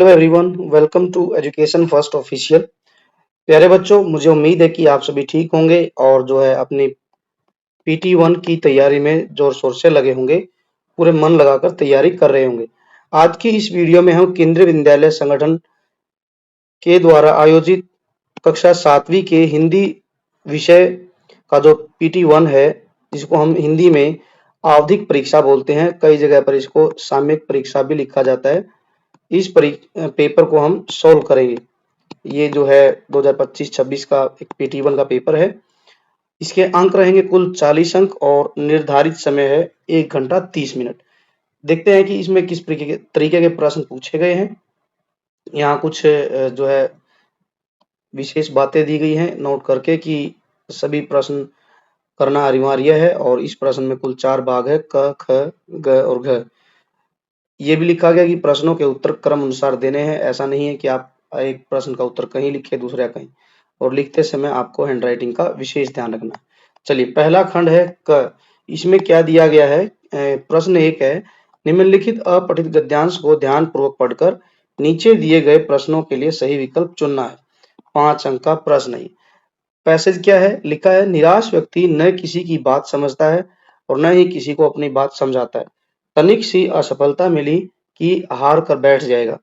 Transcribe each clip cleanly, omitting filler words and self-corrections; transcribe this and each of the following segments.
Hello everyone, welcome to education first official. प्यारे बच्चों, मुझे उम्मीद है कि आप सभी ठीक होंगे और जो है अपनी पीटी वन की तैयारी में जोर शोर से लगे होंगे, पूरे मन लगाकर तैयारी कर रहे होंगे। आज की इस वीडियो में हम केंद्रीय विद्यालय संगठन के द्वारा आयोजित कक्षा 7वीं के हिंदी विषय का जो पीटी वन है, जिसको हम हिंदी में आवधिक परीक्षा बोलते हैं, कई जगह पर इसको सामयिक परीक्षा भी लिखा जाता है। इस पेपर को हम सोल्व करेंगे। ये जो है 2025-26 का एक पीटी वन का पेपर है। इसके अंक रहेंगे कुल 40 अंक और निर्धारित समय है 1 घंटा 30 मिनट। देखते हैं कि इसमें किस तरीके के प्रश्न पूछे गए हैं। यहाँ कुछ जो है विशेष बातें दी गई हैं नोट करके कि सभी प्रश्न करना अनिवार्य है और इस प्रश्न में कुल 4 भाग है, क, ख, ग और घ। ये भी लिखा गया कि प्रश्नों के उत्तर क्रम अनुसार देने हैं। ऐसा नहीं है कि आप एक प्रश्न का उत्तर कहीं लिखे दूसरा कहीं, और लिखते समय आपको हैंडराइटिंग का विशेष ध्यान रखना है। चलिए, पहला खंड है क। इसमें क्या दिया गया है? प्रश्न 1 है, निम्नलिखित अपठित गद्यांश को ध्यान पूर्वक पढ़कर नीचे दिए गए प्रश्नों के लिए सही विकल्प चुनना है। 5 अंक का प्रश्न है। पैसेज क्या है? लिखा है, निराश व्यक्ति न किसी की बात समझता है और न ही किसी को अपनी बात समझाता है। तनिक सी असफलता मिली कि हार कर बैठ जाएगा।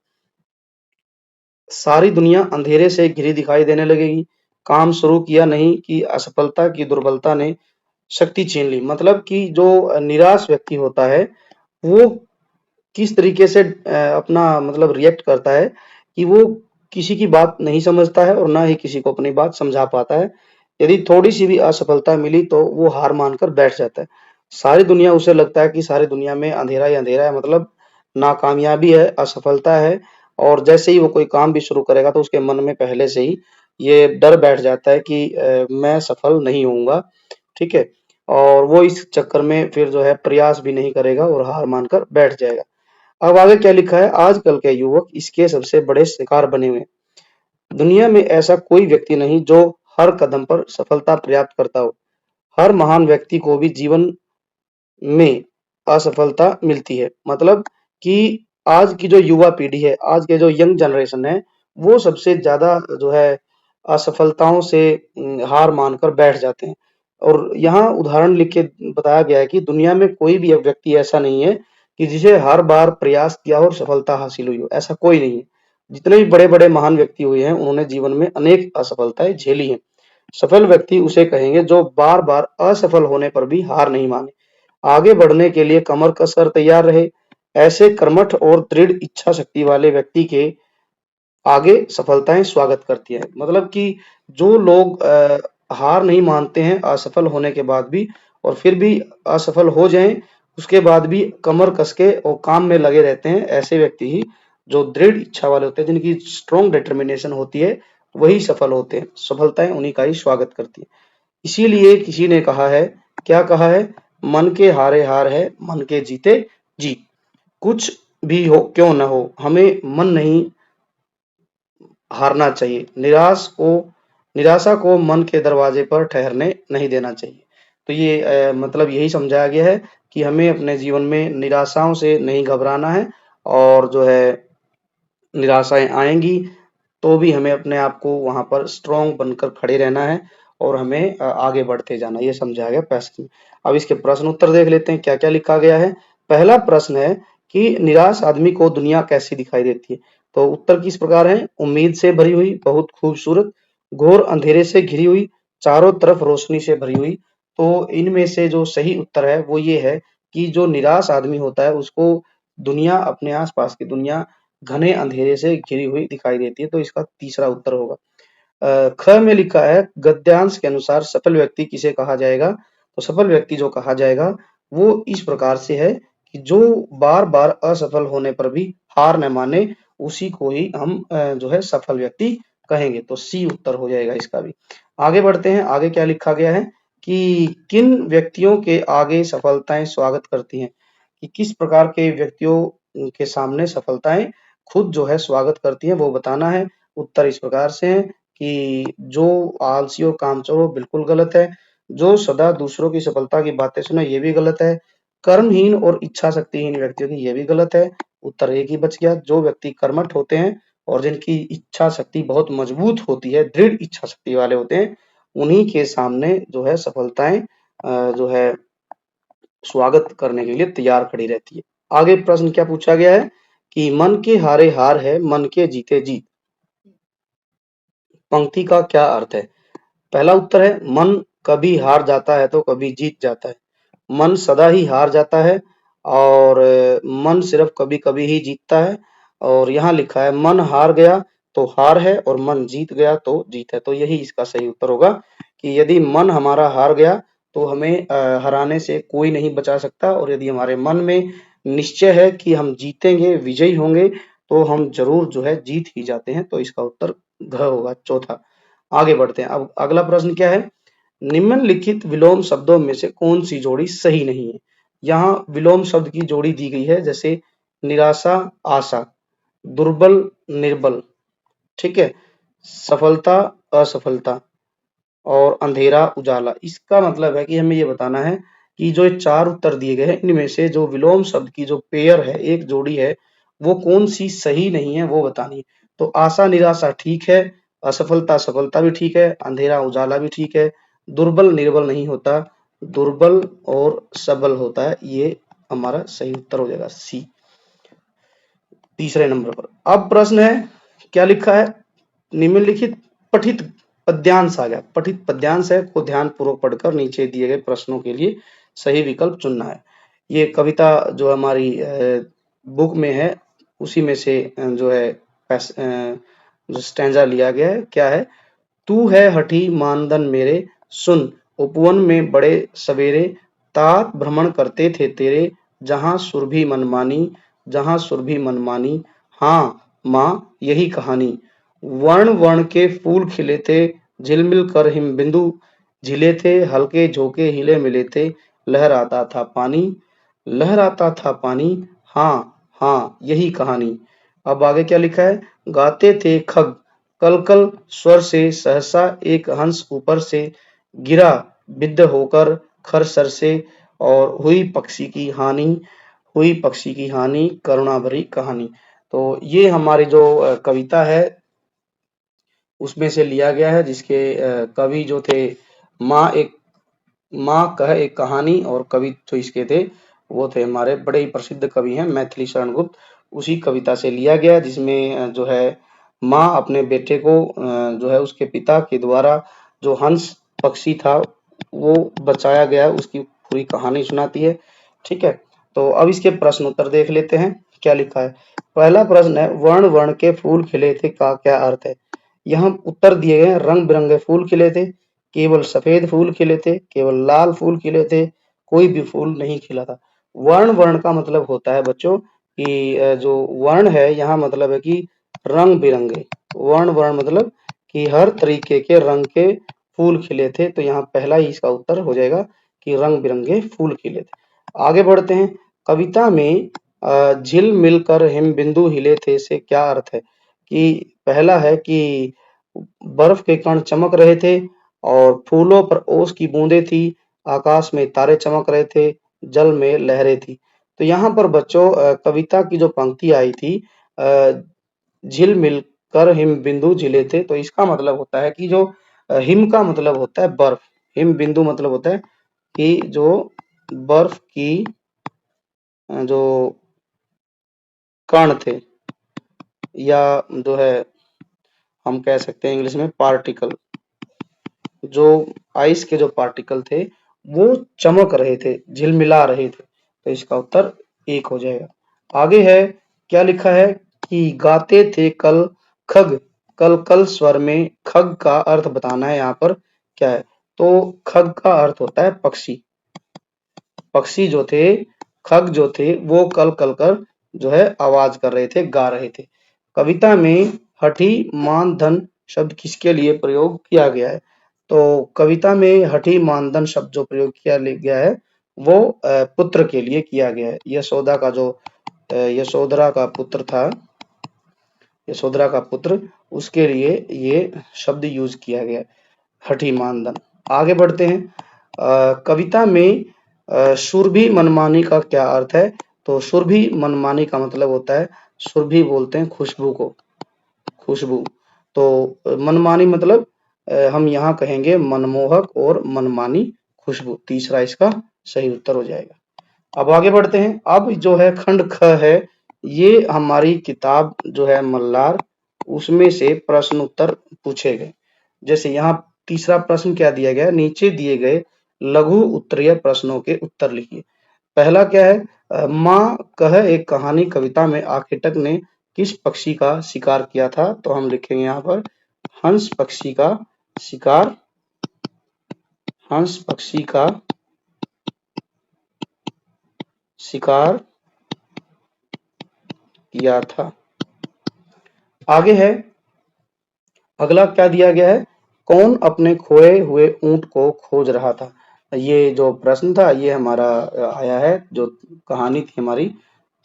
सारी दुनिया अंधेरे से घिरी दिखाई देने लगेगी। काम शुरू किया नहीं कि असफलता की दुर्बलता ने शक्ति छीन ली। मतलब कि जो निराश व्यक्ति होता है, वो किस तरीके से अपना मतलब रिएक्ट करता है कि वो किसी की बात नहीं समझता है और ना ही किसी को अपनी बात समझा पाता है। यदि थोड़ी सी भी असफलता मिली तो वो हार मानकर बैठ जाता है। सारी दुनिया, उसे लगता है कि सारी दुनिया में अंधेरा ही अंधेरा है, मतलब नाकामयाबी है, असफलता है। और जैसे ही वो कोई काम भी शुरू करेगा तो उसके मन में पहले से ही ये डर बैठ जाता है कि मैं सफल नहीं होऊंगा। ठीक है, और वो इस चक्कर में फिर जो है प्रयास भी नहीं करेगा और हार मानकर बैठ जाएगा। अब आगे क्या लिखा है, आजकल के युवक इसके सबसे बड़े शिकार बने हुए हैं। दुनिया में ऐसा कोई व्यक्ति नहीं जो हर कदम पर सफलता प्राप्त करता हो। हर महान व्यक्ति को भी जीवन में असफलता मिलती है। मतलब कि आज की जो युवा पीढ़ी है, आज के जो यंग जनरेशन है, वो सबसे ज्यादा जो है असफलताओं से हार मानकर बैठ जाते हैं। और यहाँ उदाहरण लिख के बताया गया है कि दुनिया में कोई भी व्यक्ति ऐसा नहीं है कि जिसे हर बार प्रयास किया और सफलता हासिल हुई हो। ऐसा कोई नहीं है। जितने भी बड़े बड़े महान व्यक्ति हुए हैं, उन्होंने जीवन में अनेक असफलताएं झेली हैं। सफल व्यक्ति उसे कहेंगे जो बार बार असफल होने पर भी हार नहीं माने, आगे बढ़ने के लिए कमर कसकर तैयार रहे। ऐसे कर्मठ और दृढ़ इच्छा शक्ति वाले व्यक्ति के आगे सफलताएं स्वागत करती हैं। मतलब कि जो लोग हार नहीं मानते हैं असफल होने के बाद भी, और फिर भी असफल हो जाएं उसके बाद भी कमर कस के और काम में लगे रहते हैं, ऐसे व्यक्ति ही जो दृढ़ इच्छा वाले होते हैं, जिनकी स्ट्रॉन्ग डिटर्मिनेशन होती है, वही सफल होते हैं। सफलताएं उन्हीं का ही स्वागत करती है। इसीलिए किसी ने कहा है, क्या कहा है? मन के हारे हार है, मन के जीते जीत। कुछ भी हो क्यों न हो, हमें मन नहीं हारना चाहिए। निराशा को मन के दरवाजे पर ठहरने नहीं देना चाहिए। तो ये मतलब यही समझाया गया है कि हमें अपने जीवन में निराशाओं से नहीं घबराना है, और जो है निराशाएं आएंगी तो भी हमें अपने आप को वहां पर स्ट्रांग बनकर खड़े रहना है और हमें आगे बढ़ते जाना। ये समझाया गया पैसेज में। अब इसके प्रश्न उत्तर देख लेते हैं, क्या क्या लिखा गया है। पहला प्रश्न है कि निराश आदमी को दुनिया कैसी दिखाई देती है। तो उत्तर किस प्रकार है? उम्मीद से भरी हुई, बहुत खूबसूरत, घोर अंधेरे से घिरी हुई, चारों तरफ रोशनी से भरी हुई। तो इनमें से जो सही उत्तर है वो ये है कि जो निराश आदमी होता है उसको दुनिया, अपने आसपास की दुनिया घने अंधेरे से घिरी हुई दिखाई देती है। तो इसका तीसरा उत्तर होगा। ख में लिखा है, गद्यांश के अनुसार सफल व्यक्ति किसे कहा जाएगा? तो सफल व्यक्ति जो कहा जाएगा वो इस प्रकार से है कि जो बार बार असफल होने पर भी हार न माने, उसी को ही हम जो है सफल व्यक्ति कहेंगे। तो सी उत्तर हो जाएगा इसका भी। आगे बढ़ते हैं, आगे क्या लिखा गया है कि किन व्यक्तियों के आगे सफलताएं स्वागत करती हैं, कि किस प्रकार के व्यक्तियों के सामने सफलताएं खुद जो है स्वागत करती हैं, वो बताना है। उत्तर इस प्रकार से है कि जो आलसी और कामचोर हो, बिल्कुल गलत है। जो सदा दूसरों की सफलता की बातें सुने, ये भी गलत है। कर्महीन और इच्छा शक्तिहीन व्यक्तियों की, ये भी गलत है। उत्तर एक ही बच गया। जो व्यक्ति कर्मठ होते हैं और जिनकी इच्छा शक्ति बहुत मजबूत होती है, दृढ़ इच्छा शक्ति वाले होते हैं, उन्हीं के सामने जो है सफलताएं जो है स्वागत करने के लिए तैयार खड़ी रहती है। आगे प्रश्न क्या पूछा गया है कि मन के हारे हार है, मन के जीते जीत। पंक्ति का क्या अर्थ है? पहला उत्तर है, मन कभी हार जाता है तो कभी जीत जाता है। मन सदा ही हार जाता है और मन सिर्फ कभी-कभी ही जीतता है। और यहाँ लिखा है मन हार गया तो हार है और मन जीत गया तो जीत है। तो यही इसका सही उत्तर होगा कि यदि मन हमारा हार गया तो हमें हराने से कोई नहीं बचा सकता, और यदि हमारे मन में निश्चय है कि हम जीतेंगे, विजयी होंगे, तो हम जरूर जो है जीत ही जाते हैं। तो इसका उत्तर घ होगा, चौथा। आगे बढ़ते हैं। अब अगला प्रश्न क्या है? निम्नलिखित विलोम शब्दों में से कौन सी जोड़ी सही नहीं है? यहाँ विलोम शब्द की जोड़ी दी गई है, जैसे निराशा आशा, दुर्बल निर्बल, ठीक है, सफलता असफलता और अंधेरा उजाला। इसका मतलब है कि हमें ये बताना है कि जो ये चार उत्तर दिए गए हैं, इनमें से जो विलोम शब्द की जो पेयर है, एक जोड़ी है, वो कौन सी सही नहीं है, वो बतानी है। तो आशा निराशा ठीक है, असफलता सफलता भी ठीक है, अंधेरा उजाला भी ठीक है, दुर्बल निर्बल नहीं होता, दुर्बल और सबल होता है। ये हमारा सही उत्तर हो जाएगा, सी, तीसरे नंबर पर। अब प्रश्न है, क्या लिखा है? निम्नलिखित पठित पद्यांश आ गया। पठित पद्यांश है को ध्यान पूर्वक पढ़कर नीचे दिए गए प्रश्नों के लिए सही विकल्प चुनना है। ये कविता जो हमारी बुक में है, उसी में से जो है जो स्टैंजा लिया गया है। क्या है? तू है हठी मानदन मेरे, सुन उपवन में बड़े सवेरे, तात भ्रमण करते थे तेरे, जहां सुरभि मनमानी, जहां सुरभि मनमानी, हाँ माँ यही कहानी। वर्ण वर्ण के फूल खिले थे, झिलमिल कर हिम बिंदु झिले थे, हल्के झोंके हिले मिले थे, लहराता था पानी, लहराता था पानी, हाँ हाँ यही कहानी। अब आगे क्या लिखा है? गाते थे खग कल कल स्वर से, सहसा एक हंस ऊपर से गिरा, बिद्ध होकर खर सर से, और हुई पक्षी की हानि, हुई पक्षी की हानि, करुणा भरी कहानी। तो ये हमारी जो कविता है उसमें से लिया गया है, जिसके कवि जो थे, माँ एक माँ कह एक कहानी, और कवि जो इसके थे वो थे हमारे बड़े ही प्रसिद्ध कवि हैं मैथिली शरण गुप्त। उसी कविता से लिया गया, जिसमें जो है माँ अपने बेटे को जो है उसके पिता के द्वारा जो हंस पक्षी था वो बचाया गया, उसकी पूरी कहानी सुनाती है। ठीक है, तो अब इसके प्रश्न उत्तर देख लेते हैं। क्या लिखा है? पहला प्रश्न है, वर्ण वर्ण के फूल खिले थे का क्या अर्थ है? यहाँ उत्तर दिए गए हैं, रंग बिरंगे फूल खिले थे, केवल सफेद फूल खिले थे, केवल लाल फूल खिले थे, कोई भी फूल नहीं खिला था। वर्ण वर्ण का मतलब होता है बच्चों कि जो वर्ण है यहाँ मतलब है कि रंग बिरंगे। वर्ण वर्ण मतलब कि हर तरीके के रंग के फूल खिले थे। तो यहाँ पहला ही इसका उत्तर हो जाएगा कि रंग बिरंगे फूल खिले थे। आगे बढ़ते हैं। कविता में झिल मिलकर हिम बिंदु हिले थे से क्या अर्थ है? कि पहला है कि बर्फ के कण चमक रहे थे और फूलों पर ओस की बूंदें थी, आकाश में तारे चमक रहे थे, जल में लहरें थी। तो यहाँ पर बच्चों कविता की जो पंक्ति आई थी, झिल मिल कर हिम बिंदु झिले थे, तो इसका मतलब होता है कि जो हिम का मतलब होता है बर्फ, हिम बिंदु मतलब होता है कि जो बर्फ की जो कण थे, या जो है हम कह सकते हैं इंग्लिश में पार्टिकल, जो आइस के जो पार्टिकल थे वो चमक रहे थे, झिलमिला रहे थे। तो इसका उत्तर एक हो जाएगा। आगे है, क्या लिखा है कि गाते थे कल खग कल कल स्वर में, खग का अर्थ बताना है। यहाँ पर क्या है? तो खग का अर्थ होता है पक्षी। पक्षी जो थे, खग जो थे, वो कल कल कर जो है आवाज कर रहे थे, गा रहे थे। कविता में हठी मान धन शब्द किसके लिए प्रयोग किया गया है? तो कविता में हठी मानधन शब्द जो प्रयोग किया गया है वो पुत्र के लिए किया गया है। यशोदा का जो यशोधरा का पुत्र था, यशोधरा का पुत्र, उसके लिए ये शब्द यूज किया गया है, हठी मानधन। आगे बढ़ते हैं। कविता में सुरभि मनमानी का क्या अर्थ है? तो सुरभि मनमानी का मतलब होता है, सुरभि बोलते हैं खुशबू को, खुशबू। तो मनमानी मतलब हम यहाँ कहेंगे मनमोहक और मनमानी खुशबू, तीसरा इसका सही उत्तर हो जाएगा। अब आगे बढ़ते हैं। अब जो है खंड ख है, ये हमारी किताब जो है मल्लार, उसमें से प्रश्न उत्तर पूछे गए। जैसे यहाँ तीसरा प्रश्न क्या दिया गया है, नीचे दिए गए लघु उत्तरीय प्रश्नों के उत्तर लिखिए। पहला क्या है, माँ कह एक कहानी कविता में आखेटक ने किस पक्षी का शिकार किया था? तो हम लिखेंगे यहाँ पर हंस पक्षी का शिकार, हंस पक्षी का शिकार किया था। आगे है, अगला क्या दिया गया है, कौन अपने खोए हुए ऊंट को खोज रहा था? ये जो प्रश्न था ये हमारा आया है, जो कहानी थी हमारी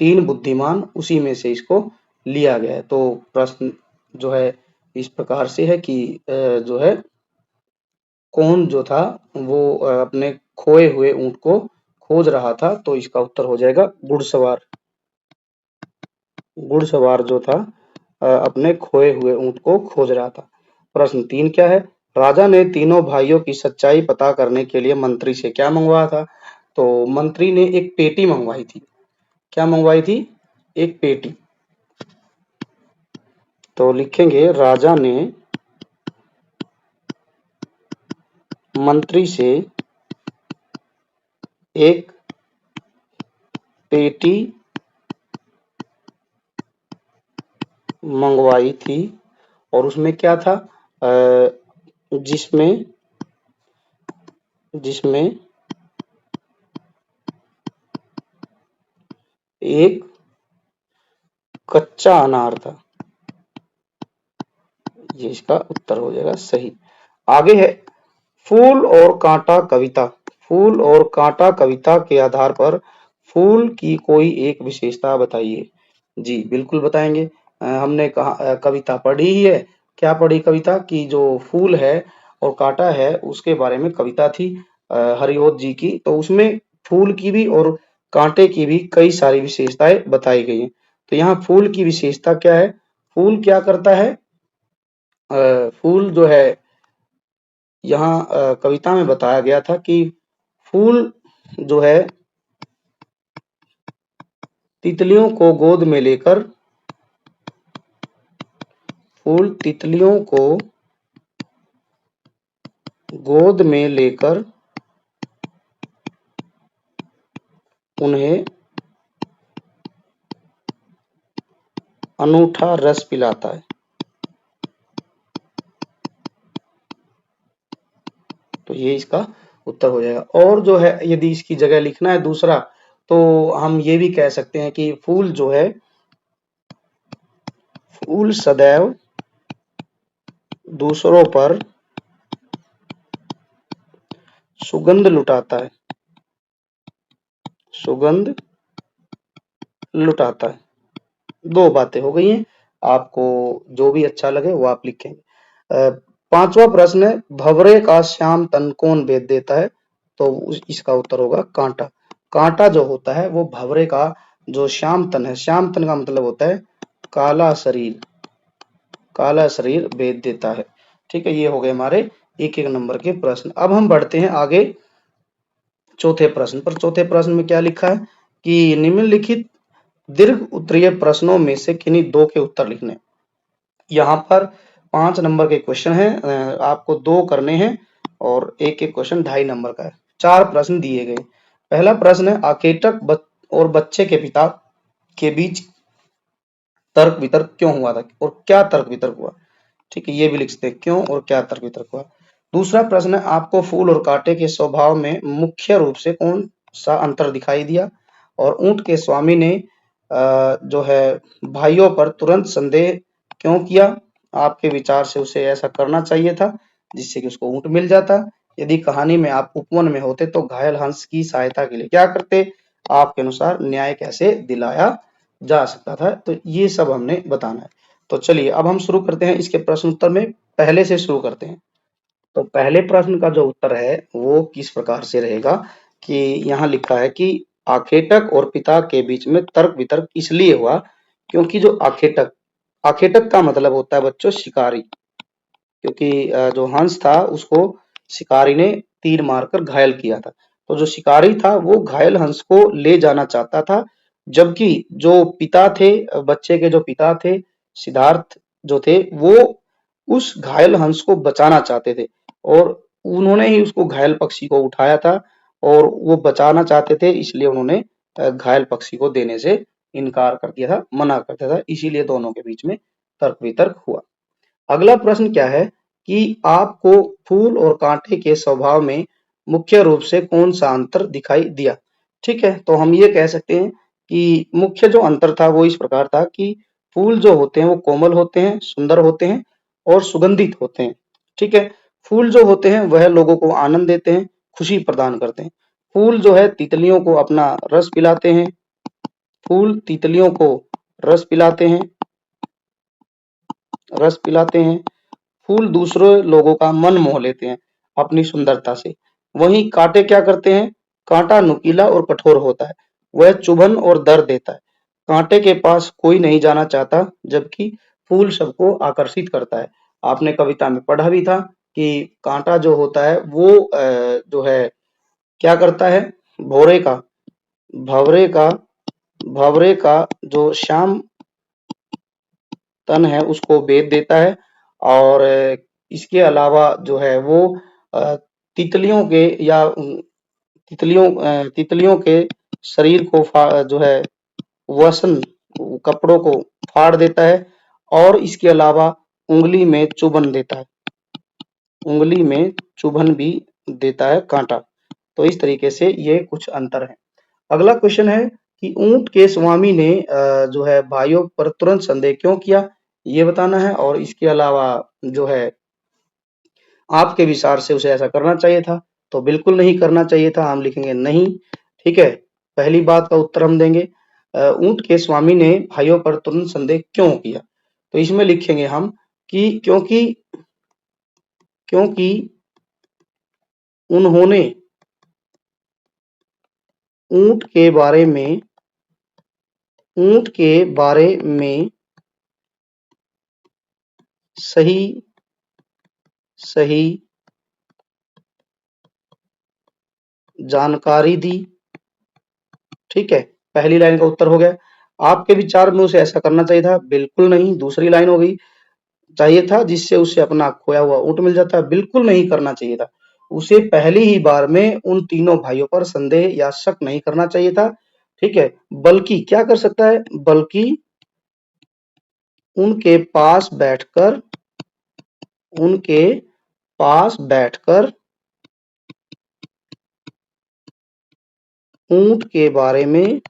तीन बुद्धिमान, उसी में से इसको लिया गया है। तो प्रश्न जो है इस प्रकार से है कि जो है कौन जो था वो अपने खोए हुए ऊंट को खोज रहा था, तो इसका उत्तर हो जाएगा घुड़सवार। घुड़सवार जो था अपने खोए हुए ऊंट को खोज रहा था। प्रश्न 3 क्या है, राजा ने तीनों भाइयों की सच्चाई पता करने के लिए मंत्री से क्या मंगवाया था? तो मंत्री ने एक पेटी मंगवाई थी। क्या मंगवाई थी? एक पेटी। तो लिखेंगे राजा ने मंत्री से एक पेटी मंगवाई थी, और उसमें क्या था, जिसमें जिसमें एक कच्चा अनार था। ये इसका उत्तर हो जाएगा सही। आगे है, फूल और कांटा कविता। फूल और कांटा कविता के आधार पर फूल की कोई एक विशेषता बताइए। जी बिल्कुल बताएंगे। हमने कविता पढ़ी ही है। क्या पढ़ी कविता? की जो फूल है और कांटा है उसके बारे में कविता थी हरिओत जी की। तो उसमें फूल की भी और कांटे की भी कई सारी विशेषताएं बताई गई हैं। तो यहाँ फूल की विशेषता क्या है? फूल क्या करता है? फूल जो है यहाँ कविता में बताया गया था कि फूल जो है तितलियों को गोद में लेकर, फूल तितलियों को गोद में लेकर उन्हें अनूठा रस पिलाता है। तो ये इसका उत्तर हो जाएगा। और जो है यदि इसकी जगह लिखना है दूसरा, तो हम ये भी कह सकते हैं कि फूल जो है, फूल सदैव दूसरों पर सुगंध लुटाता है, सुगंध लुटाता है। दो बातें हो गई हैं, आपको जो भी अच्छा लगे वो आप लिखेंगे। पांचवा प्रश्न है, भंवरे का श्याम तन कौन भेद देता है? तो इसका उत्तर होगा कांटा। कांटा जो होता है वो भंवरे का जो श्याम तन है, श्याम तन का मतलब होता है काला शरीर, काला शरीर भेद देता है। ठीक है, ये हो गए हमारे एक एक नंबर के प्रश्न। अब हम बढ़ते हैं आगे चौथे प्रश्न पर। चौथे प्रश्न में क्या लिखा है कि निम्नलिखित दीर्घ उत्तरीय प्रश्नों में से किन्हीं दो के उत्तर लिखने। यहाँ पर 5 नंबर के क्वेश्चन है, आपको 2 करने हैं और एक एक क्वेश्चन 2.5 नंबर का है। 4 प्रश्न दिए गए। पहला प्रश्न है, आकेटक और बच्चे के पिता के बीच तर्क वितर्क क्यों हुआ था और क्या तर्क वितर्क हुआ? ठीक है, ये भी लिख सकते हैं, क्यों और क्या तर्क वितर्क हुआ। दूसरा प्रश्न है, आपको फूल और कांटे के स्वभाव में मुख्य रूप से कौन सा अंतर दिखाई दिया? और ऊंट के स्वामी ने जो है भाइयों पर तुरंत संदेह क्यों किया? आपके विचार से उसे ऐसा करना चाहिए था जिससे कि उसको ऊंट मिल जाता। यदि कहानी में आप उपवन में होते तो घायल हंस की सहायता के लिए क्या करते? आपके अनुसार न्याय कैसे दिलाया जा सकता था? तो ये सब हमने बताना है। तो चलिए अब हम शुरू करते हैं इसके प्रश्न उत्तर में। पहले से शुरू करते हैं। तो पहले प्रश्न का जो उत्तर है वो किस प्रकार से रहेगा कि यहाँ लिखा है कि आखेटक और पिता के बीच में तर्क वितर्क इसलिए हुआ क्योंकि जो आखेटक आखेटक का मतलब होता है बच्चों शिकारी, क्योंकि जो हंस था उसको शिकारी ने तीर मारकर घायल किया था। तो जो शिकारी था वो घायल हंस को ले जाना चाहता था, जबकि जो पिता थे, बच्चे के जो पिता थे सिद्धार्थ जो थे, वो उस घायल हंस को बचाना चाहते थे और उन्होंने ही उसको घायल पक्षी को उठाया था और वो बचाना चाहते थे, इसलिए उन्होंने घायल पक्षी को देने से इनकार कर दिया था, मना कर दिया था, इसीलिए दोनों के बीच में तर्क वितर्क हुआ। अगला प्रश्न क्या है कि आपको फूल और कांटे के स्वभाव में मुख्य रूप से कौन सा अंतर दिखाई दिया? ठीक है, तो हम ये कह सकते हैं कि मुख्य जो अंतर था वो इस प्रकार था कि फूल जो होते हैं वो कोमल होते हैं, सुंदर होते हैं और सुगंधित होते हैं। ठीक है, फूल जो होते हैं वह लोगों को आनंद देते हैं, खुशी प्रदान करते हैं। फूल जो है तितलियों को अपना रस पिलाते हैं, फूल तितलियों को रस पिलाते हैं, रस पिलाते हैं। फूल दूसरे लोगों का मन मोह लेते हैं अपनी सुंदरता से। वहीं कांटे क्या करते हैं? कांटा नुकीला और कठोर होता है, वह चुभन और दर्द देता है। कांटे के पास कोई नहीं जाना चाहता, जबकि फूल सबको आकर्षित करता है। आपने कविता में पढ़ा भी था कि कांटा जो होता है वो जो है क्या करता है? भौरे का भवरे का भवरे का जो श्याम तन है उसको बेच देता है और इसके अलावा जो है वो अ, तितलियों के या तितलियों के शरीर को जो है वसन कपड़ों को फाड़ देता है और इसके अलावा उंगली में चुभन देता है, उंगली में चुभन भी देता है कांटा। तो इस तरीके से ये कुछ अंतर है। अगला क्वेश्चन है कि ऊंट के स्वामी ने जो है भाइयों पर तुरंत संदेह क्यों किया, ये बताना है और इसके अलावा जो है आपके विचार से उसे ऐसा करना चाहिए था, तो बिल्कुल नहीं करना चाहिए था, हम लिखेंगे नहीं। ठीक है, पहली बात का उत्तर हम देंगे ऊंट के स्वामी ने भाइयों पर तुरंत संदेह क्यों किया, तो इसमें लिखेंगे हम कि क्योंकि क्योंकि उन्होंने ऊंट के बारे में ऊंट के बारे में सही सही जानकारी दी। ठीक है, पहली लाइन का उत्तर हो गया। आपके विचार में उसे ऐसा करना चाहिए था, बिल्कुल नहीं। दूसरी लाइन हो गई, चाहिए था जिससे उसे अपना खोया हुआ ऊंट मिल जाता, बिल्कुल नहीं करना चाहिए था। उसे पहली ही बार में उन तीनों भाइयों पर संदेह या शक नहीं करना चाहिए था। ठीक है, बल्कि क्या कर सकता है? बल्कि उनके पास बैठकर उनके पास बैठकर ऊंट के बारे में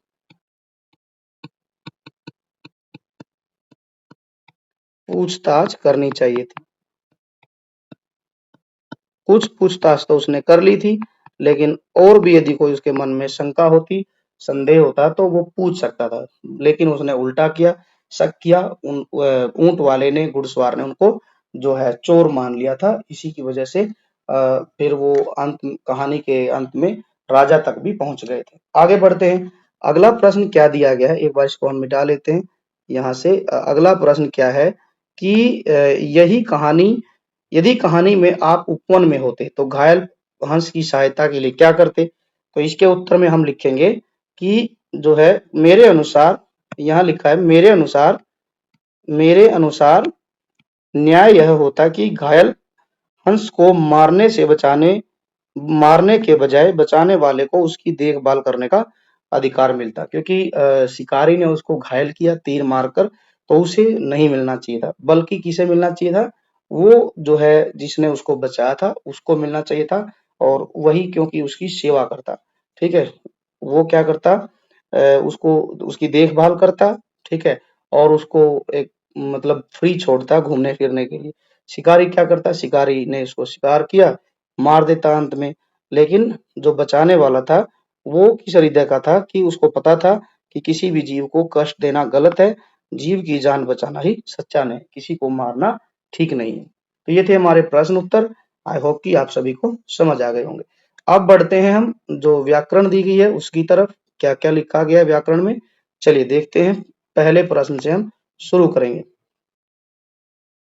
पूछताछ करनी चाहिए थी। कुछ पूछताछ तो उसने कर ली थी, लेकिन और भी यदि कोई उसके मन में शंका होती, संदेह होता तो वो पूछ सकता था, लेकिन उसने उल्टा किया, शक किया। ऊंट वाले ने, घुड़सवार ने उनको जो है चोर मान लिया था। इसी की वजह से फिर वो कहानी के अंत में राजा तक भी पहुंच गए थे। आगे बढ़ते हैं, अगला प्रश्न क्या दिया गया है, एक बार इसको हम मिटा लेते हैं यहाँ से। अगला प्रश्न क्या है कि यही कहानी यदि कहानी में आप उपवन में होते तो घायल हंस की सहायता के लिए क्या करते? तो इसके उत्तर में हम लिखेंगे कि जो है मेरे अनुसार, यहाँ लिखा है मेरे अनुसार न्याय यह होता कि घायल हंस को मारने के बजाय बचाने वाले को उसकी देखभाल करने का अधिकार मिलता, क्योंकि शिकारी ने उसको घायल किया तीर मारकर, तो उसे नहीं मिलना चाहिए था, बल्कि किसे मिलना चाहिए था? वो जो है जिसने उसको बचाया था उसको मिलना चाहिए था, और वही क्योंकि उसकी सेवा करता। ठीक है, वो क्या करता? उसको उसकी देखभाल करता। ठीक है, और उसको एक मतलब फ्री छोड़ता घूमने फिरने के लिए। शिकारी क्या करता? शिकारी ने उसको शिकार किया, मार देता अंत में। लेकिन जो बचाने वाला था वो किस हृदय का था कि उसको पता था कि किसी भी जीव को कष्ट देना गलत है, जीव की जान बचाना ही सच्चा न्याय, किसी को मारना ठीक नहीं है। तो ये थे हमारे प्रश्न उत्तर। आई होप कि आप सभी को समझ आ गए होंगे। अब बढ़ते हैं हम जो व्याकरण दी गई है उसकी तरफ, क्या क्या लिखा गया है व्याकरण में। चलिए देखते हैं, पहले प्रश्न से हम शुरू करेंगे।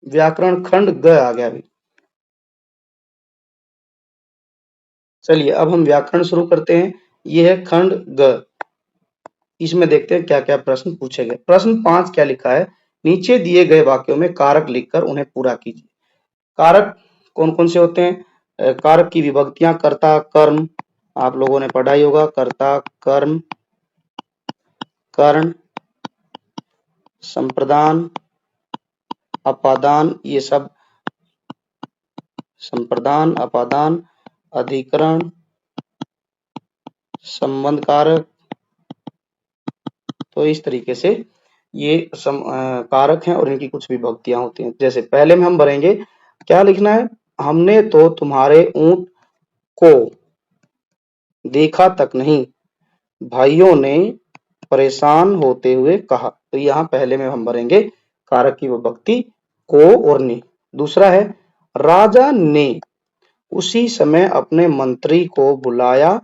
व्याकरण खंड ग आ गया अभी। चलिए अब हम व्याकरण शुरू करते हैं। ये है खंड ग। इसमें देखते हैं क्या क्या प्रश्न पूछे गए। प्रश्न 5 क्या लिखा है, नीचे दिए गए वाक्यों में कारक लिखकर उन्हें पूरा कीजिए। कारक कौन कौन से होते हैं? कारक की विभक्तियां कर्ता कर्म, आप लोगों ने पढ़ा ही होगा, कर्ता कर्म कर्ण संप्रदान अपादान, ये सब संप्रदान अपादान अधिकरण संबंध कारक। तो इस तरीके से ये कारक हैं और इनकी कुछ विभक्तियां होती हैं। जैसे पहले में हम भरेंगे, क्या लिखना है, हमने तो तुम्हारे ऊंट को देखा तक नहीं, भाइयों ने परेशान होते हुए कहा। तो यहाँ पहले में हम भरेंगे कारक की विभक्ति को और ने। दूसरा है, राजा ने उसी समय अपने मंत्री को बुलाया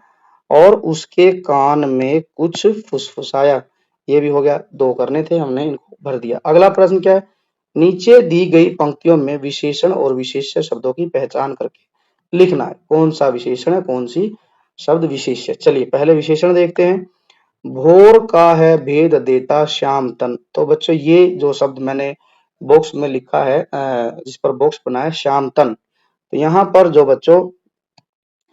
और उसके कान में कुछ फुसफुसाया। ये भी हो गया, दो करने थे, हमने इनको भर दिया। अगला प्रश्न क्या है, नीचे दी गई पंक्तियों में विशेषण और विशेष्य शब्दों की पहचान करके लिखना है। कौन सा विशेषण है, कौन सी शब्द विशेष्य। चलिए पहले विशेषण देखते हैं। भोर का है भेद देता श्याम तन। तो बच्चों ये जो शब्द मैंने बॉक्स में लिखा है, जिस पर बॉक्स बना है श्याम तन, तो यहाँ पर जो बच्चों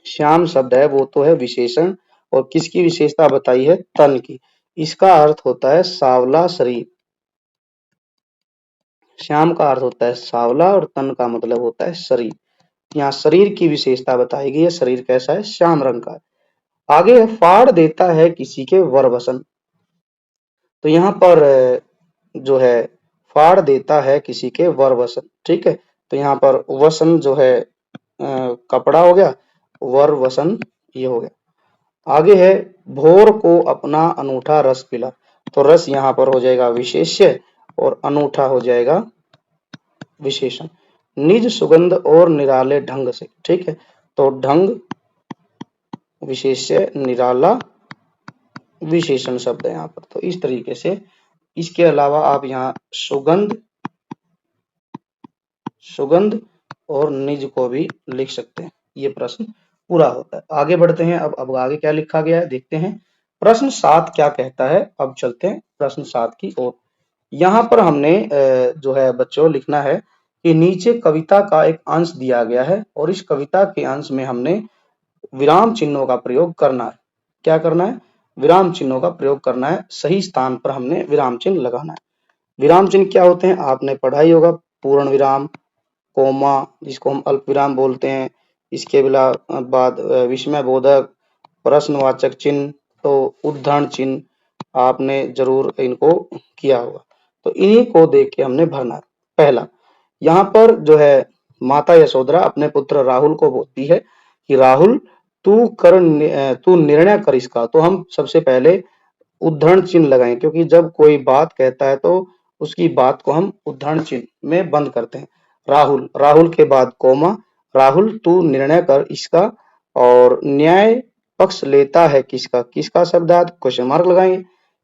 श्याम शब्द है वो तो है विशेषण, और किसकी विशेषता बताई है, तन की। इसका अर्थ होता है सावला शरीर। श्याम का अर्थ होता है सावला और तन का मतलब होता है शरीर। यहाँ शरीर की विशेषता बताई गई है, शरीर कैसा है, श्याम रंग का है। आगे फाड़ देता है किसी के वर वसन। तो यहाँ पर जो है फाड़ देता है किसी के वर वसन, ठीक है। तो यहाँ पर वसन जो है कपड़ा हो गया, वर वसन ये हो गया। आगे है भोर को अपना अनूठा रस पिला। तो रस यहाँ पर हो जाएगा विशेष्य और अनूठा हो जाएगा विशेषण। निज सुगंध और निराले ढंग से, ठीक है। तो ढंग विशेष्य, निराला विशेषण शब्द है यहाँ पर। तो इस तरीके से, इसके अलावा आप यहाँ सुगंध, सुगंध और निज को भी लिख सकते हैं। ये प्रश्न पूरा होता है। आगे बढ़ते हैं, अब आगे क्या लिखा गया है देखते हैं। प्रश्न 7 क्या कहता है, अब चलते हैं प्रश्न 7 की ओर। यहाँ पर हमने जो है बच्चों लिखना है कि नीचे कविता का एक अंश दिया गया है और इस कविता के अंश में हमने विराम चिन्हों का प्रयोग करना है। क्या करना है, विराम चिन्हों का प्रयोग करना है, सही स्थान पर हमने विराम चिन्ह लगाना है। विराम चिन्ह क्या होते हैं, आपने पढ़ा ही होगा, पूर्ण विराम, कोमा जिसको हम अल्प विराम बोलते हैं, इसके बाद विस्मय बोधक, प्रश्नवाचक चिन्ह, तो उद्धरण चिन्ह आपने जरूर इनको किया होगा। तो इन्हीं को देख के हमने भरना है। पहला, यहाँ पर जो है माता यशोधरा अपने पुत्र राहुल को बोलती है कि राहुल तू निर्णय कर इसका। तो हम सबसे पहले उद्धरण चिन्ह लगाएं, क्योंकि जब कोई बात कहता है तो उसकी बात को हम उद्धरण चिन्ह में बंद करते हैं। राहुल, राहुल के बाद कोमा, राहुल तू निर्णय कर इसका, और न्याय पक्ष लेता है किसका, किसका शब्दार्थ, क्वेश्चन मार्क लगाएंगे।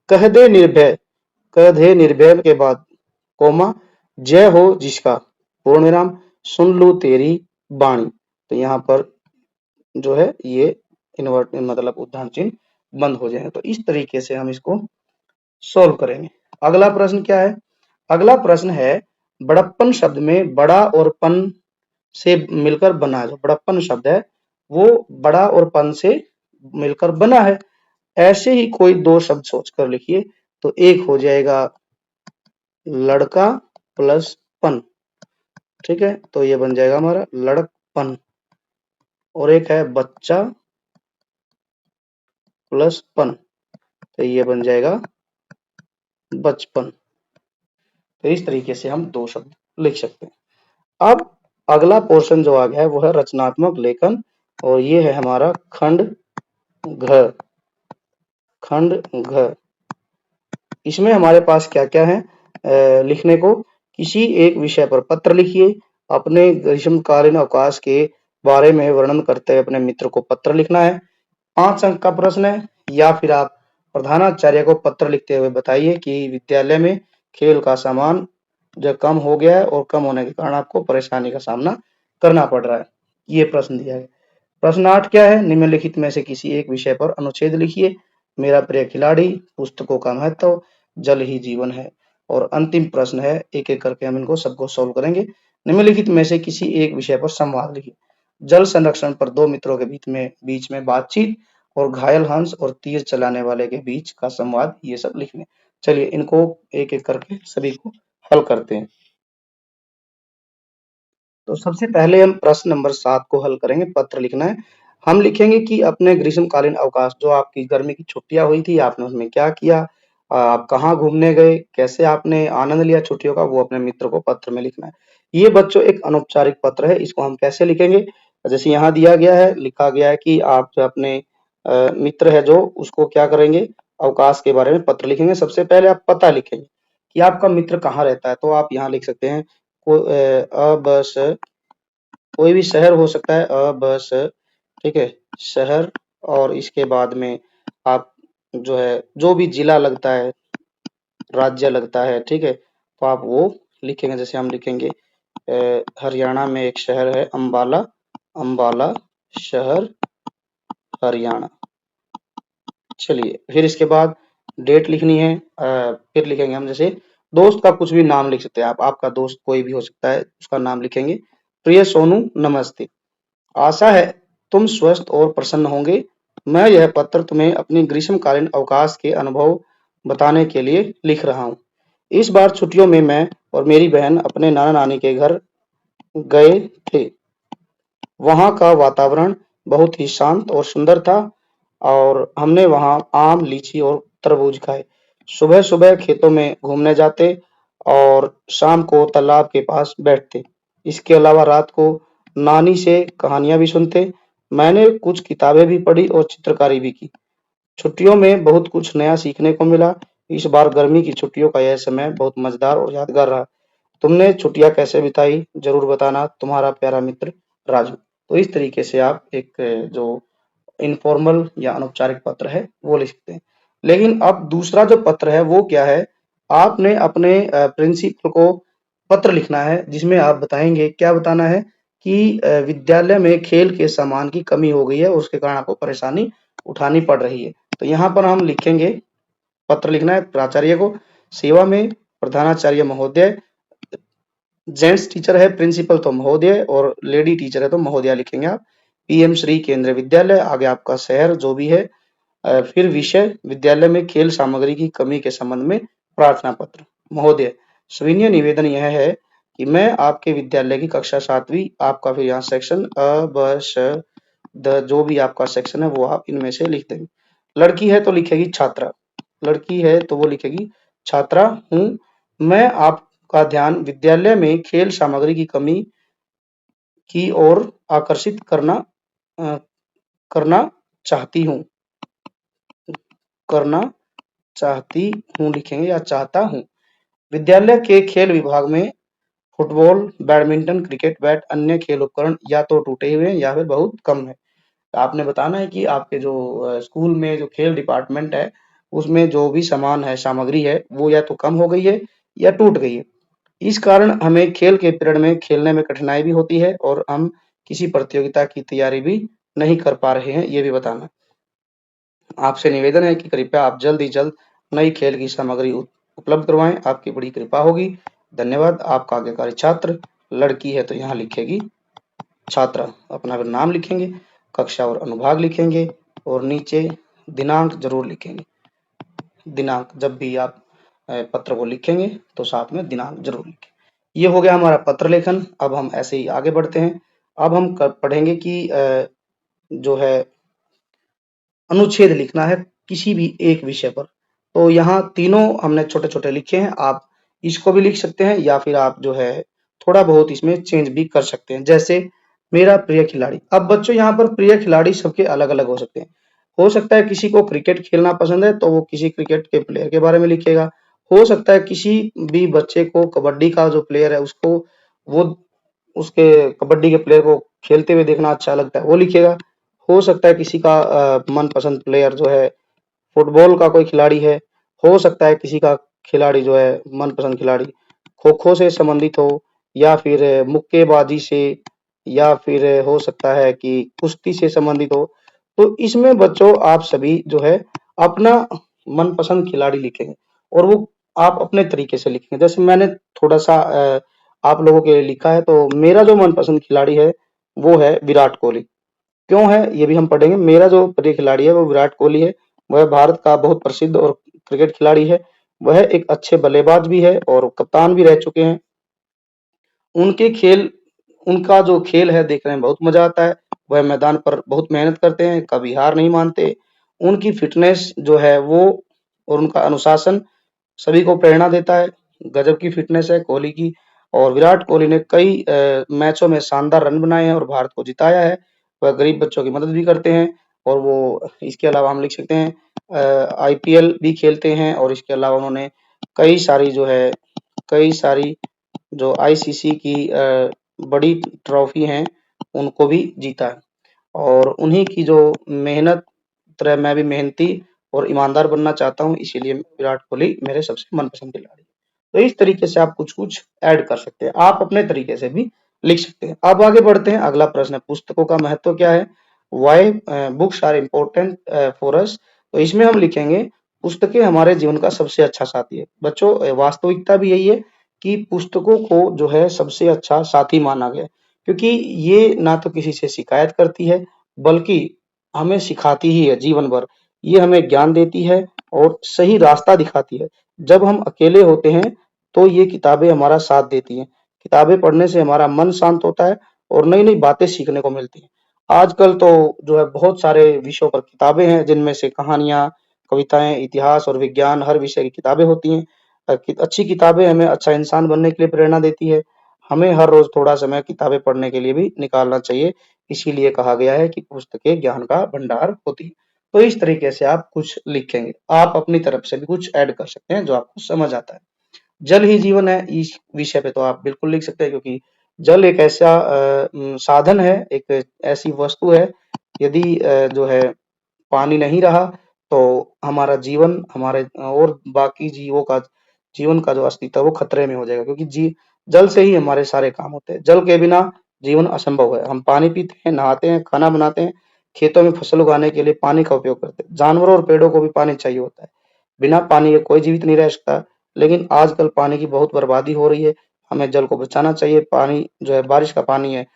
कह दे निर्भय, कह दे निर्भय के बाद कोमा, जय हो जिसका, पूर्ण विराम, सुन लू तेरी वाणी। तो यहाँ पर जो है ये इन्वर्ट मतलब उद्धरण चिन्ह बंद हो जाए। तो इस तरीके से हम इसको सोल्व करेंगे। अगला प्रश्न क्या है, अगला प्रश्न है बड़प्पन शब्द में बड़ा और पन से मिलकर बना है। जो बड़प्पन शब्द है वो बड़ा और पन से मिलकर बना है। ऐसे ही कोई दो शब्द सोचकर लिखिए। तो एक हो जाएगा लड़का प्लस पन, ठीक है। तो ये बन जाएगा हमारा लड़कपन। और एक है बच्चा प्लस पन, तो ये बन जाएगा बचपन। तो इस तरीके से हम दो शब्द लिख सकते हैं। अब अगला पोर्शन जो आ गया है वो है रचनात्मक लेखन, और ये है हमारा खंड घ। खंड घ, इसमें हमारे पास क्या क्या है लिखने को। किसी एक विषय पर पत्र लिखिए, अपने ग्रीष्मकालीन अवकाश के बारे में वर्णन करते हुए अपने मित्र को पत्र लिखना है। 5 अंक का प्रश्न है। या फिर आप प्रधानाचार्य को पत्र लिखते हुए बताइए कि विद्यालय में खेल का सामान जो कम हो गया है और कम होने के कारण आपको परेशानी का सामना करना पड़ रहा है। ये प्रश्न दिया है। प्रश्न 8 क्या है? निम्नलिखित में से किसी एक विषय पर अनुच्छेद लिखिए। मेरा प्रिय खिलाड़ी, पुस्तकों का महत्व, जल ही जीवन है। और अंतिम प्रश्न है, एक-एक करके हम इनको सबको सॉल्व करेंगे। निम्नलिखित में से किसी एक विषय पर संवाद लिखिए। जल संरक्षण पर दो मित्रों के बीच में बातचीत और घायल हंस और तीर चलाने वाले के बीच का संवाद, ये सब लिखने। चलिए इनको एक-एक करके सभी को हल करते हैं। तो सबसे पहले हम प्रश्न नंबर 7 को हल करेंगे, पत्र लिखना है। हम लिखेंगे कि अपने ग्रीष्मकालीन अवकाश, जो आपकी गर्मी की छुट्टियाँ हुई थी, आपने उसमें क्या किया? आप कहाँ घूमने गए? कैसे आपने आनंद लिया छुट्टियों का? वो अपने मित्र को पत्र में लिखना है। ये बच्चों एक अनौपचारिक पत्र है, इसको हम कैसे लिखेंगे? जैसे यहाँ दिया गया है, लिखा गया है कि आप जो अपने मित्र है जो, उसको क्या करेंगे? अवकाश के बारे में पत्र लिखेंगे। सबसे पहले आप पता लिखेंगे कि आपका मित्र कहाँ रहता है, तो आप यहाँ लिख सकते हैं ब, स, कोई भी शहर हो सकता है, ब, स, ठीक है, शहर। और इसके बाद में आप जो है, जो भी जिला लगता है, राज्य लगता है, ठीक है, तो आप वो लिखेंगे। जैसे हम लिखेंगे हरियाणा में एक शहर है अंबाला, अंबाला शहर, हरियाणा। चलिए फिर इसके बाद डेट लिखनी है। फिर लिखेंगे हम, जैसे दोस्त का कुछ भी नाम लिख सकते हैं आप, आपका दोस्त कोई भी हो सकता है, उसका नाम लिखेंगे। प्रिय सोनू, नमस्ते। आशा है तुम स्वस्थ और प्रसन्न होंगे। मैं यह पत्र तुम्हें अपनी ग्रीष्मकालीन अवकाश के अनुभव बताने के लिए लिख रहा हूँ। इस बार छुट्टियों में मैं और मेरी बहन अपने नाना नानी के घर गए थे। वहाँ का वातावरण बहुत ही शांत और सुंदर था और हमने वहाँ आम, लीची और तरबूज खाए। सुबह-सुबह खेतों में घूमने जाते और शाम को तालाब के पास बैठते। इसके अलावा रात को नानी से कहानियाँ भी सुनते। मैंने कुछ किताबें भी पढ़ी और चित्रकारी भी की। छुट्टियों में बहुत कुछ नया सीखने को मिला। इस बार गर्मी की छुट्टियों का यह समय बहुत मजेदार और यादगार रहा। तुमने छुट्टियाँ कैसे बिताई? ज़रूर बताना। तुम्हारा प्यारा मित्र राजू। तो इस तरीके से आप एक जो इनफॉर्मल या अनौपचारिक पत्र है वो लिख सकते हैं। लेकिन अब दूसरा जो पत्र है वो क्या है? आपने अपने प्रिंसिपल को पत्र लिखना है, जिसमें आप बताएँगे, क्या बताना है कि विद्यालय में खेल के सामान की कमी हो गई है और उसके कारण आपको परेशानी उठानी पड़ रही है। तो यहाँ पर हम लिखेंगे, पत्र लिखना है प्राचार्य को। सेवा में प्रधानाचार्य महोदय, जेंट्स टीचर है प्रिंसिपल तो महोदय, और लेडी टीचर है तो महोदया लिखेंगे आप। पीएम श्री केंद्रीय विद्यालय, आगे आपका शहर जो भी है, फिर विषय, विद्यालय में खेल सामग्री की कमी के संबंध में प्रार्थना पत्र। महोदय, सविनय निवेदन यह है कि मैं आपके विद्यालय की कक्षा 7वीं, आपका फिर यहाँ सेक्शन अ, ब, श, द, जो भी आपका सेक्शन है वो आप इनमें से लिख देंगे। लड़की है तो लिखेगी छात्रा, लड़की है तो वो लिखेगी छात्रा हूँ। मैं आपका ध्यान विद्यालय में खेल सामग्री की कमी की ओर आकर्षित अ, करना चाहती हूँ, करना चाहती हूँ लिखेंगे, या चाहता हूँ। विद्यालय के खेल विभाग में फुटबॉल, बैडमिंटन, क्रिकेट बैट, अन्य खेल उपकरण या तो टूटे हुए हैं या फिर बहुत कम है। आपने बताना है कि आपके जो स्कूल में जो खेल डिपार्टमेंट है, उसमें जो भी सामान है, सामग्री है, वो या तो कम हो गई है या टूट गई है। इस कारण हमें खेल के पीरियड में खेलने में कठिनाई भी होती है और हम किसी प्रतियोगिता की तैयारी भी नहीं कर पा रहे हैं, ये भी बताना। आपसे निवेदन है कि कृपया आप जल्द ही जल्द नई खेल की सामग्री उपलब्ध करवाएं, आपकी बड़ी कृपा होगी। धन्यवाद। आपका आज्ञाकारी छात्र। लड़की है तो यहाँ लिखेगी छात्रा, अपना फिर नाम लिखेंगे, कक्षा और अनुभाग लिखेंगे और नीचे दिनांक जरूर लिखेंगे। दिनांक जब भी आप पत्र को लिखेंगे तो साथ में दिनांक जरूर लिखें। ये हो गया हमारा पत्र लेखन। अब हम ऐसे ही आगे बढ़ते हैं। अब हम पढ़ेंगे कि जो है अनुच्छेद लिखना है किसी भी एक विषय पर। तो यहाँ तीनों हमने छोटे-छोटे लिखे हैं, आप इसको भी लिख सकते हैं या फिर आप जो है थोड़ा बहुत इसमें चेंज भी कर सकते हैं। जैसे मेरा प्रिय खिलाड़ी। अब बच्चों यहाँ पर प्रिय खिलाड़ी सबके अलग-अलग हो सकते हैं। हो सकता है किसी को क्रिकेट खेलना पसंद है तो वो किसी क्रिकेट के प्लेयर के बारे में लिखेगा। हो सकता है किसी भी बच्चे को कबड्डी का जो प्लेयर है उसको वो उसके कबड्डी के प्लेयर को खेलते हुए देखना अच्छा लगता है वो लिखेगा। हो सकता है किसी का मनपसंद प्लेयर जो है फुटबॉल का कोई खिलाड़ी है, हो सकता है किसी का खिलाड़ी जो है मनपसंद खिलाड़ी खो-खो से संबंधित हो या फिर मुक्केबाजी से या फिर हो सकता है कि कुश्ती से संबंधित हो। तो इसमें बच्चों आप सभी जो है अपना मनपसंद खिलाड़ी लिखेंगे और वो आप अपने तरीके से लिखेंगे। जैसे मैंने थोड़ा-सा आप लोगों के लिए लिखा है तो मेरा जो मनपसंद खिलाड़ी है वो है विराट कोहली। क्यों है ये भी हम पढ़ेंगे। मेरा जो प्रिय खिलाड़ी है वो विराट कोहली है। वह भारत का बहुत प्रसिद्ध और क्रिकेट खिलाड़ी है। वह एक अच्छे बल्लेबाज भी है और कप्तान भी रह चुके हैं। उनके खेल उनका जो खेल है देखने में बहुत मजा आता है। वह मैदान पर बहुत मेहनत करते हैं, कभी हार नहीं मानते। उनकी फिटनेस जो है वो और उनका अनुशासन सभी को प्रेरणा देता है। गजब की फिटनेस है कोहली की और विराट कोहली ने कई मैचों में शानदार रन बनाए हैं और भारत को जिताया है। वह गरीब बच्चों की मदद भी करते हैं और वो इसके अलावा हम लिख सकते हैं आईपीएल भी खेलते हैं और इसके अलावा उन्होंने कई सारी जो है कई सारी जो आईसीसी की बड़ी ट्रॉफी हैं उनको भी जीता है और उन्हीं की जो मेहनत तरह मैं भी मेहनती और ईमानदार बनना चाहता हूँ इसीलिए विराट कोहली मेरे सबसे मनपसंद खिलाड़ी है। तो इस तरीके से आप कुछ-कुछ ऐड कर सकते हैं। आप अपने तरीके से भी लिख सकते हैं। अब आगे बढ़ते हैं अगला प्रश्न है पुस्तकों का महत्व क्या है? Why books are important for us तो इसमें हम लिखेंगे पुस्तकें हमारे जीवन का सबसे अच्छा साथी है। बच्चों वास्तविकता भी यही है कि पुस्तकों को जो है सबसे अच्छा साथी माना गया है क्योंकि ये ना तो किसी से शिकायत करती है बल्कि हमें सिखाती ही है जीवन भर। ये हमें ज्ञान देती है और सही रास्ता दिखाती है। जब हम अकेले होते हैं तो ये किताबें हमारा साथ देती हैं। किताबें पढ़ने से हमारा मन शांत होता है और नई-नई बातें सीखने को मिलती हैं। आजकल तो जो है बहुत सारे विषयों पर किताबें हैं जिनमें से कहानियाँ, कविताएँ, इतिहास और विज्ञान हर विषय की किताबें होती हैं। अच्छी किताबें हमें अच्छा इंसान बनने के लिए प्रेरणा देती है। हमें हर रोज़ थोड़ा समय किताबें पढ़ने के लिए भी निकालना चाहिए। इसीलिए कहा गया है कि पुस्तकें ज्ञान का भंडार होती हैं। तो इस तरीके से आप कुछ लिखेंगे। आप अपनी तरफ से भी कुछ ऐड कर सकते हैं जो आपको समझ आता है। जल ही जीवन है इस विषय पे तो आप बिल्कुल लिख सकते हैं क्योंकि जल एक ऐसा साधन है, एक ऐसी वस्तु है यदि जो है पानी नहीं रहा तो हमारा जीवन हमारे और बाकी जीवों का जीवन का जो अस्तित्व है वो खतरे में हो जाएगा क्योंकि जी जल से ही हमारे सारे काम होते हैं। जल के बिना जीवन असंभव है। हम पानी पीते हैं, नहाते हैं, खाना बनाते हैं, खेतों में फसल उगाने के लिए पानी का उपयोग करते हैं। जानवरों और पेड़ों को भी पानी चाहिए होता है। बिना पानी के कोई जीवित नहीं रह सकता। लेकिन आजकल पानी की बहुत बर्बादी हो रही है। हमें जल को बचाना चाहिए। पानी जो है बारिश का पानी है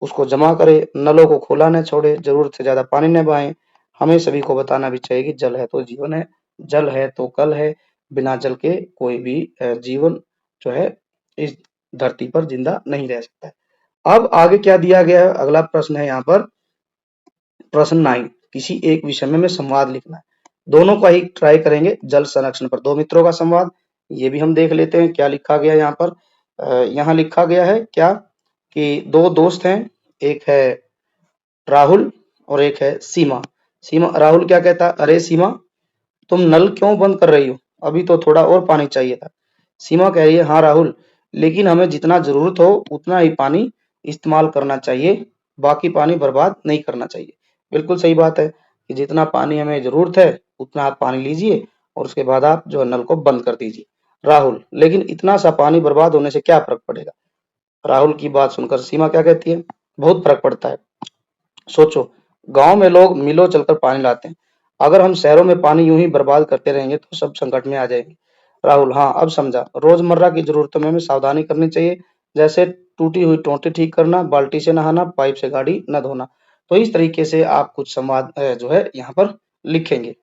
उसको जमा करें, नलों को खुला न छोड़े, जरूरत से ज्यादा पानी न बहाएं। हमें सभी को बताना भी चाहिए कि जल है तो जीवन है, जल है तो कल है, बिना जल के कोई भी जीवन जो है इस धरती पर जिंदा नहीं रह सकता है। अब आगे क्या दिया गया है अगला प्रश्न है यहाँ पर प्रश्न 9 किसी एक विषय में संवाद लिखना है। दोनों का ही ट्राई करेंगे जल संरक्षण पर दो मित्रों का संवाद ये भी हम देख लेते हैं क्या लिखा गया यहाँ पर यहाँ लिखा गया है क्या कि दो दोस्त हैं एक है राहुल और एक है सीमा सीमा राहुल क्या कहता अरे सीमा तुम नल क्यों बंद कर रही हो अभी तो थोड़ा और पानी चाहिए था सीमा कह रही है हाँ राहुल लेकिन हमें जितना जरूरत हो उतना ही पानी इस्तेमाल करना चाहिए बाकी पानी बर्बाद नहीं करना चाहिए बिल्कुल सही बात है कि जितना पानी हमें जरूरत है उतना आप पानी लीजिए और उसके बाद आप जो है नल को बंद कर दीजिए राहुल लेकिन इतना सा पानी बर्बाद होने से क्या फर्क पड़ेगा राहुल की बात सुनकर सीमा क्या कहती है बहुत फर्क पड़ता है सोचो गांव में लोग मिलों चलकर पानी लाते हैं अगर हम शहरों में पानी यूं ही बर्बाद करते रहेंगे तो सब संकट में आ जाएंगे राहुल हाँ अब समझा रोजमर्रा की जरूरतों में हमें सावधानी करनी चाहिए जैसे टूटी हुई टोंटी ठीक करना बाल्टी से नहाना पाइप से गाड़ी न धोना तो इस तरीके से आप कुछ संवाद जो है यहाँ पर लिखेंगे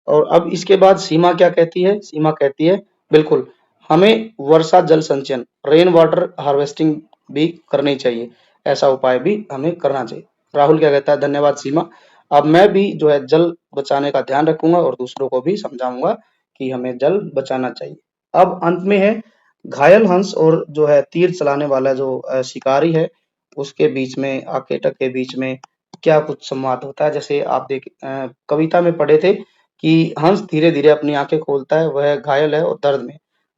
और अब इसके बाद सीमा क्या कहती है सीमा कहती है बिल्कुल हमें वर्षा जल संचयन रेन वाटर हार्वेस्टिंग भी करनी चाहिए ऐसा उपाय भी हमें करना चाहिए राहुल क्या कहता है धन्यवाद सीमा अब मैं भी जो है जल बचाने का ध्यान रखूंगा और दूसरों को भी समझाऊंगा कि हमें जल बचाना चाहिए अब अंत में है घायल हंस और जो है तीर चलाने वाला जो शिकारी है उसके बीच में आकेटक के बीच में क्या कुछ संवाद होता है जैसे आप कविता में पढ़े थे कि हंस धीरे-धीरे अपनी आंखें खोलता है, वह घायल है और दर्द में।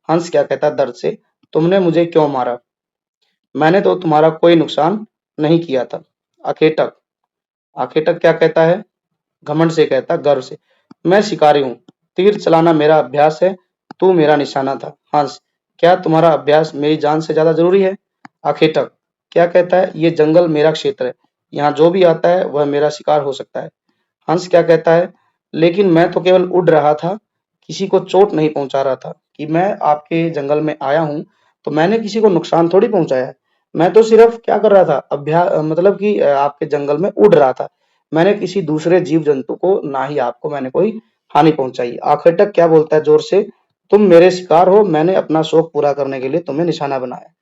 हंस क्या कहता है दर्द से, तुमने मुझे क्यों मारा? मैंने तो तुम्हारा कोई नुकसान नहीं किया था। आखेटक आखेटक क्या कहता है? घमंड से कहता, गर्व से, मैं शिकारी हूँ, तीर चलाना मेरा अभ्यास है, तू मेरा निशाना था। हंस, क्या तुम्हारा अभ्यास मेरी जान से ज्यादा जरूरी है? आखेटक क्या कहता है? ये जंगल मेरा क्षेत्र है, यहाँ जो भी आता है वह मेरा शिकार हो सकता है। हंस क्या कहता है? लेकिन मैं तो केवल उड़ रहा था, किसी को चोट नहीं पहुंचा रहा था। कि मैं आपके जंगल में आया हूँ तो मैंने किसी को नुकसान थोड़ी पहुंचाया है। मैं तो सिर्फ क्या कर रहा था, मतलब कि आपके जंगल में उड़ रहा था। मैंने किसी दूसरे जीव जंतु को, ना ही आपको मैंने कोई हानि पहुंचाई। आखिर तक क्या बोलता है जोर से? तुम मेरे शिकार हो, मैंने अपना शौक पूरा करने के लिए तुम्हें निशाना बनाया।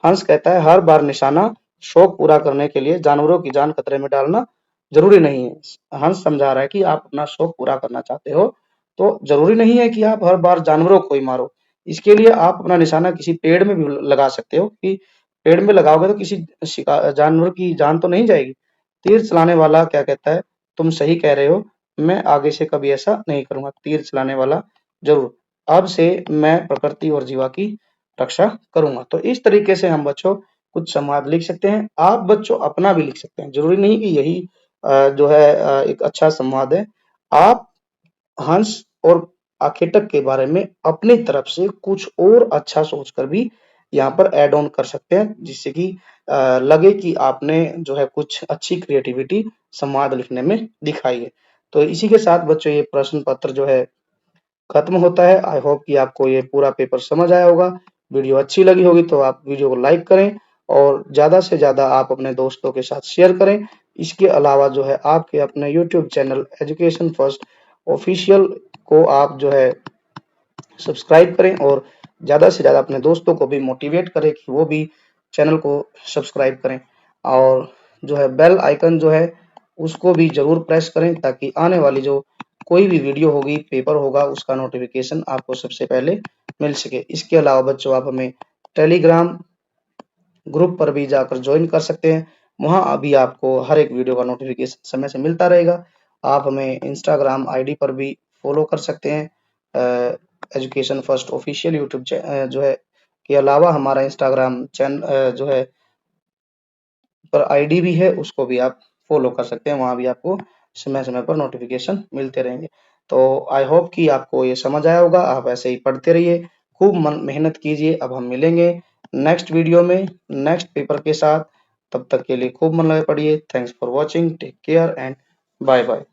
हंस कहता है, हर बार निशाना शौक पूरा करने के लिए जानवरों की जान खतरे में डालना जरूरी नहीं है। हंस समझा रहा है कि आप अपना शौक पूरा करना चाहते हो तो जरूरी नहीं है कि आप हर बार जानवरों को ही मारो। इसके लिए आप अपना निशाना किसी पेड़ में भी लगा सकते हो, कि पेड़ में लगाओगे तो किसी जानवर की जान तो नहीं जाएगी। तीर चलाने वाला क्या कहता है? तुम सही कह रहे हो, मैं आगे से कभी ऐसा नहीं करूंगा। तीर चलाने वाला, जरूर, अब से मैं प्रकृति और जीवा की रक्षा करूंगा। तो इस तरीके से हम बच्चों कुछ संवाद लिख सकते हैं। आप बच्चों अपना भी लिख सकते हैं, जरूरी नहीं कि यही जो है एक अच्छा संवाद है। आप हंस और आखेटक के बारे में अपनी तरफ से कुछ और अच्छा सोचकर भी यहाँ पर ऐड ऑन कर सकते हैं, जिससे कि लगे कि आपने जो है कुछ अच्छी क्रिएटिविटी संवाद लिखने में दिखाई है। तो इसी के साथ बच्चों ये प्रश्न पत्र जो है खत्म होता है। आई होप कि आपको ये पूरा पेपर समझ आया होगा। वीडियो अच्छी लगी होगी तो आप वीडियो को लाइक करें और ज्यादा से ज्यादा आप अपने दोस्तों के साथ शेयर करें। इसके अलावा जो है आपके अपने YouTube channel education first official को आप जो है सब्सक्राइब करें और ज्यादा से ज्यादा अपने दोस्तों को भी मोटिवेट करें कि वो भी चैनल को सब्सक्राइब करें। और जो है बेल आइकन जो है उसको भी जरूर प्रेस करें, ताकि आने वाली जो कोई भी वीडियो होगी, पेपर होगा, उसका नोटिफिकेशन आपको सबसे पहले मिल सके। इसके अलावा बच्चों आप हमें टेलीग्राम ग्रुप पर भी जाकर ज्वाइन कर सकते हैं। वहां अभी आपको हर एक वीडियो का नोटिफिकेशन समय से मिलता रहेगा। आप हमें इंस्टाग्राम आईडी पर भी फॉलो कर सकते हैं, एजुकेशन फर्स्ट ऑफिशियल यूट्यूब जो है के अलावा हमारा इंस्टाग्राम चैनल जो है पर आईडी भी है, उसको भी आप फॉलो कर सकते हैं। वहां भी आपको समय समय पर नोटिफिकेशन मिलते रहेंगे। तो आई होप कि आपको ये समझ आया होगा। आप ऐसे ही पढ़ते रहिए, खूब मेहनत कीजिए। अब हम मिलेंगे नेक्स्ट वीडियो में नेक्स्ट पेपर के साथ। तब तक के लिए खूब मन लगे पढ़िए। Thanks for watching, take care and bye bye.